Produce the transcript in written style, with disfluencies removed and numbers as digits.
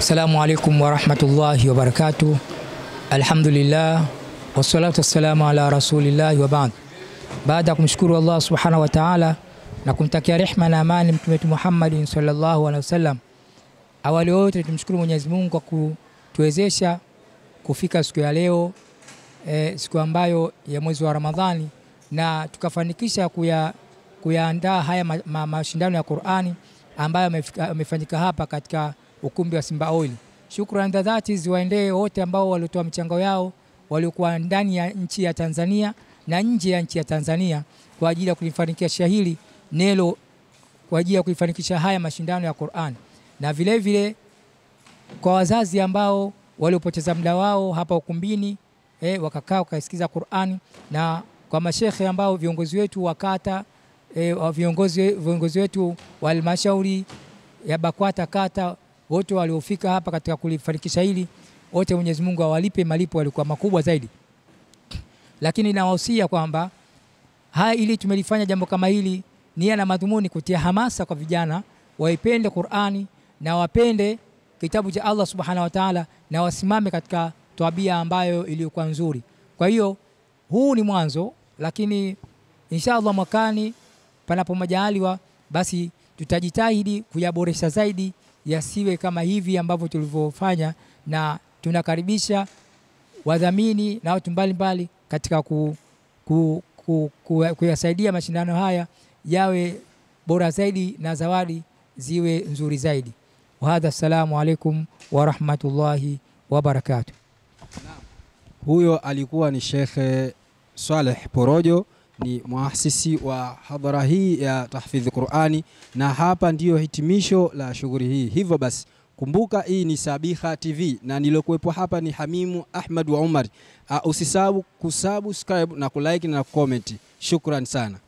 Assalamu alaikum wa rahmatullahi wa barakatuh. Alhamdulillah wassalatu wassalamu ala rasulillah wa ba'd. Baada ya kumshukuru Allah subhanahu wa ta'ala na kumtakia rehma na amani mtume wetu Muhammad sallallahu alaihi wasallam, awali wote tumshukuru Mwenyezi Mungu kwa kutuwezesha kufika siku ya leo, siku ambayo ya mwezi wa Ramadhani, na tukafanikisha kuyaandaa haya mashindano ya Qur'ani ambayo yamefanyika hapa katika ukumbi wa Simba Oil. Shukrani za dhati ziwaendee wote ambao walitoa michango yao, waliokuwa ndani ya nchi ya Tanzania na nje ya nchi ya Tanzania kwa ajili ya kulifanikisha hili neno, kwa ajili ya kulifanikisha haya mashindano ya Qur'an. Na vile vile kwa wazazi ambao waliopoteza muda wao hapa ukumbini, wakakaa wakasikiza Qur'an, na kwa mashekhe ambao viongozi wetu wa kata, viongozi wetu wa halmashauri ya BAKWATA kata, wote waliofika hapa katika kulifanikisha hili, wote Mwenyezi Mungu awalipe malipo yalikuwa makubwa zaidi. Lakini nawahusia kwamba ili tumelifanya jambo kama hili nia na madhumuni kutia hamasa kwa vijana waipende Qur'ani na wapende kitabu cha Allah subhanahu wa ta'ala, na wasimame katika tabia ambayo iliyokuwa nzuri. Kwa hiyo huu ni mwanzo, lakini inshallah mwakani panapo majaliwa basi tutajitahidi kuyaboresha zaidi, yasiwe kama hivi ambavyo tulivyofanya, na tunakaribisha wadhamini na watu mbalimbali katika kuyasaidia mashindano haya yawe bora zaidi na zawadi ziwe nzuri zaidi. Wahadha, assalamu alaikum wa rahmatullahi wa barakatuh. Huyo alikuwa ni Sheikh Saleh Porojo, ni muasisi wa hadhara hii ya tahfidhi Qur'ani, na hapa ndiyo hitimisho la shughuli hii. Hivyo basi kumbuka, hii ni Sabiha TV na nilokuwepo hapa ni Hamimu Ahmad wa Umar. Usisahau kusubscribe na kulike na comment. Shukran sana.